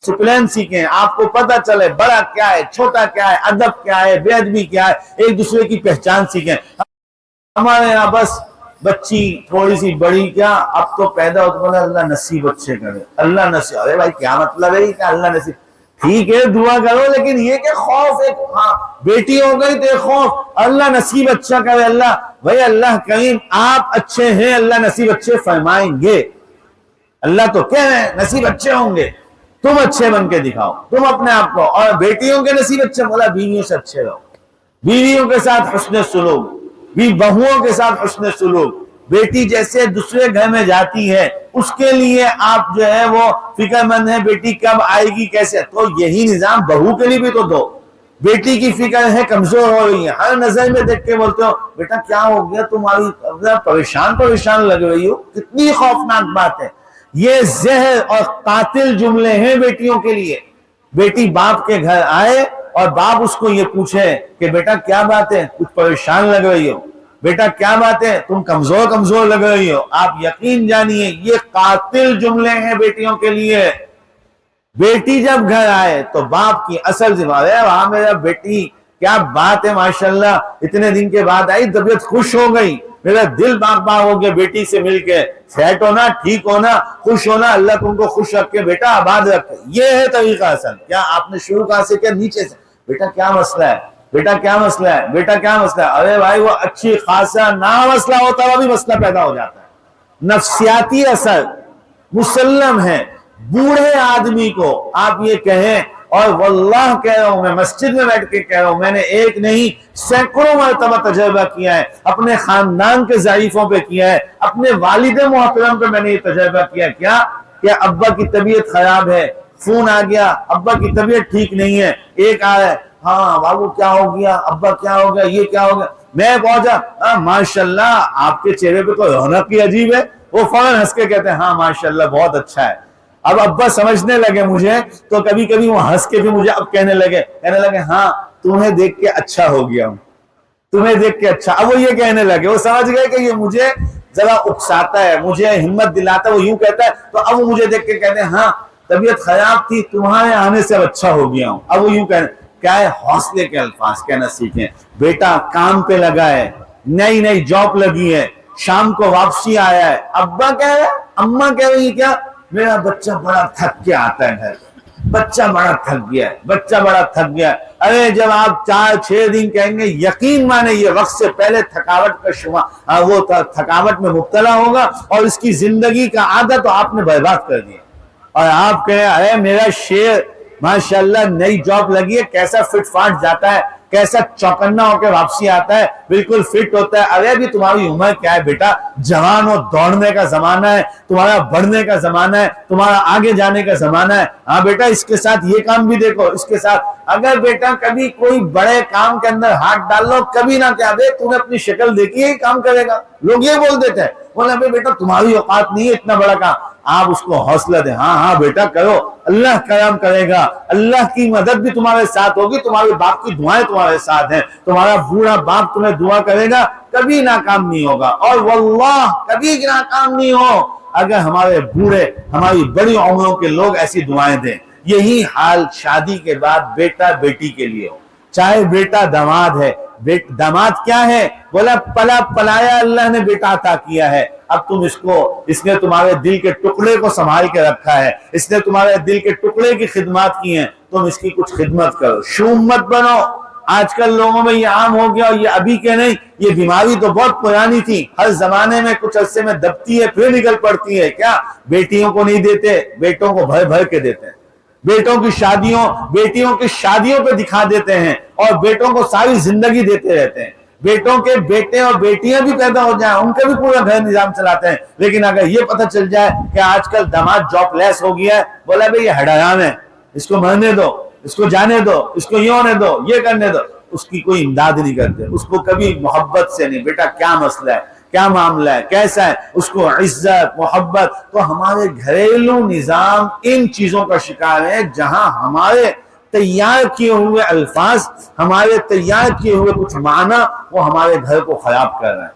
Discipline सीखें, आपको पता चले बड़ा क्या है, छोटा क्या है, अदब क्या है, बेअदबी क्या है, एक दूसरे की पहचान सीखें। हमारे यहाँ बस बच्ची थोड़ी सी बड़ी क्या, अब तो पैदा होता है अल्लाह नसीब अच्छे करे, अल्लाह नसीब। अरे भाई क्या मतलब है क्या अल्लाह नसीब? ठीक है दुआ करो, लेकिन ये क्या खौफ है? हाँ बेटी हो गई तो खौफ, अल्लाह नसीब अच्छा करे। अल्लाह भाई अल्लाह करीम, आप अच्छे हैं, अल्लाह नसीब अच्छे फरमाएंगे। अल्लाह तो कह रहे हैं नसीब अच्छे होंगे, तुम अच्छे बन के दिखाओ, तुम अपने आप को। और बेटियों के नसीब अच्छे, बोला बीवियों से अच्छे रहो, बीवियों के साथ हुस्न सुलूक, बहुओं के साथ हुस्न सुलूक। बेटी जैसे दूसरे घर में जाती है उसके लिए आप जो है वो फिक्रमंद है, बेटी कब आएगी कैसे। तो यही निजाम बहू के लिए भी तो दो। बेटी की फिक्र है कमजोर हो रही है, हर नजर में देख के बोलते हो बेटा क्या हो गया, तुम्हारी परेशान लग रही हो, कितनी खौफनाक बात है। ये जहर और कातिल जुमले हैं बेटियों के लिए। बेटी बाप के घर आए और बाप उसको ये पूछे कि बेटा क्या बात है, कुछ परेशान लग रही हो, बेटा क्या बात है, तुम कमजोर लग रही हो। आप यकीन जानिए ये कातिल जुमले हैं बेटियों के लिए। बेटी जब घर आए तो बाप की असल जिम्मेदारी है, वहां मेरा बेटी क्या बात है माशाल्लाह, इतने दिन के बाद आई, तबीयत खुश हो गई, मेरा दिल बाग हो गया बेटी से मिलके। सेट होना, ठीक होना, खुश होना, अल्लाह तुमको खुश रखे बेटा, आबाद रखे। ये है तरीका असल। क्या आपने शुरू कहां से किया? नीचे से। बेटा क्या मसला है, बेटा क्या मसला है, बेटा क्या मसला है। अरे भाई वो अच्छी खासा ना मसला होता है, वो भी मसला पैदा हो जाता है। नफ्सियाती असर मुसल्लम है। बूढ़े आदमी को आप ये कहें, और वल्लाह कह रहा हूं, मैं मस्जिद में बैठ के कह रहा हूं, मैंने एक नहीं सैकड़ों मरतबा तजर्बा किया है, अपने खानदान के ज़रीफों पे किया है, अपने वालिद मोहतरम पे मैंने ये तजर्बा किया। क्या अब्बा की तबीयत खराब है, फोन आ गया अब्बा की तबीयत ठीक नहीं है, एक आ रहा है, हाँ बाबू क्या हो गया, अब्बा क्या हो गया, ये क्या हो गया। मैं पहुंचा, माशाल्लाह आपके चेहरे पे तो रौनक ही अजीब है। वो फौरन हंस के कहते हैं हाँ माशाल्लाह बहुत अच्छा है। अब अब्बा समझने लगे मुझे, तो कभी कभी वो हंस के भी मुझे अब कहने लगे हाँ तुम्हें देख के अच्छा हो गया हूं, तुम्हें देख के अच्छा। अब वो ये कहने लगे, वो समझ गए कि ये मुझे जरा उकसाता है, मुझे हिम्मत दिलाता है, वो यूं कहता है। तो अब वो मुझे देख के कहते हैं हाँ तबीयत खराब थी, तुम्हारे आने से अब अच्छा हो गया हूं। अब वो यूं कहने, क्या है, हौसले के अल्फाज कहना सीखें। बेटा काम पे लगा है, नई जॉब लगी है, शाम को वापसी आया है, अब्बा कह रहे, अम्मा कह रही है क्या, मेरा बच्चा बड़ा थक के आता है घर, बच्चा बड़ा थक गया है, बच्चा बड़ा थक गया है। अरे जब आप 4-6 दिन कहेंगे, यकीन माने ये वक्त से पहले थकावट का शुमार, वो थकावट में मुब्तला होगा और इसकी जिंदगी का आदत तो आपने बर्बाद कर दिया। और आप कहें अरे मेरा शेर माशाल्लाह नई जॉब लगी है, कैसा फिट फाट जाता है, कैसा चौकन्ना होकर वापसी आता है, बिल्कुल फिट होता है। अरे अभी तुम्हारी उम्र क्या है बेटा, जवान हो, दौड़ने का जमाना है, तुम्हारा बढ़ने का जमाना है, तुम्हारा आगे जाने का जमाना है। हाँ बेटा इसके साथ ये काम भी देखो, इसके साथ अगर बेटा कभी कोई बड़े काम के अंदर हाथ डाल लो, कभी ना क्या दे, तूने अपनी शक्ल देखी है काम करेगा। लोग ये बोल देते हैं, बोले बेटा तुम्हारी औकात नहीं है इतना बड़ा काम। आप उसको हौसला दे, हाँ बेटा करो, अल्लाह करम करेगा, अल्लाह की मदद भी तुम्हारे साथ होगी, तुम्हारे बाप की दुआएं तुम्हारे साथ हैं, तुम्हारा बूढ़ा बाप तुम्हें दुआ करेगा, कभी नाकाम नहीं होगा। और वल्लाह कभी नाकाम नहीं हो अगर हमारे बूढ़े, हमारी बड़ी उम्रों के लोग ऐसी दुआएं दें। यही हाल शादी के बाद बेटा बेटी के लिए हो, चाहे बेटा दामाद है। दामाद क्या है, बोला पला पलाया अल्लाह ने बेटा अता किया है, अब तुम इसने तुम्हारे दिल के टुकड़े को संभाल के रखा है, इसने तुम्हारे दिल के टुकड़े की खिदमत की है, तुम इसकी कुछ खिदमत करो, शूम मत बनो। आजकल लोगों में ये आम हो गया, और ये अभी के नहीं, ये बीमारी तो बहुत पुरानी थी, हर जमाने में कुछ अरसे में दबती है फिर निकल पड़ती है। क्या बेटियों को नहीं देते, बेटों को भर भर के देते हैं, बेटियों की शादियों पे दिखा देते हैं, और बेटों को सारी जिंदगी देते रहते हैं। बेटों के बेटे और बेटियां भी पैदा हो जाए, उनका भी पूरा घर निजाम चलाते हैं। लेकिन अगर ये पता चल जाए कि आजकल दामाद जॉबलेस हो गया है, बोला भाई ये हड़ायान है, इसको मरने दो, इसको जाने दो, इसको ये होने दो, ये करने दो, उसकी कोई इमदाद नहीं करते, उसको कभी मोहब्बत से नहीं, बेटा क्या मसला है, क्या मामला है, कैसा है, उसको इज्जत मोहब्बत। तो हमारे घरेलू निजाम इन चीजों का शिकार है, जहां हमारे तैयार किए हुए अल्फाज, हमारे तैयार किए हुए कुछ माना, वो हमारे घर को खराब कर रहे हैं।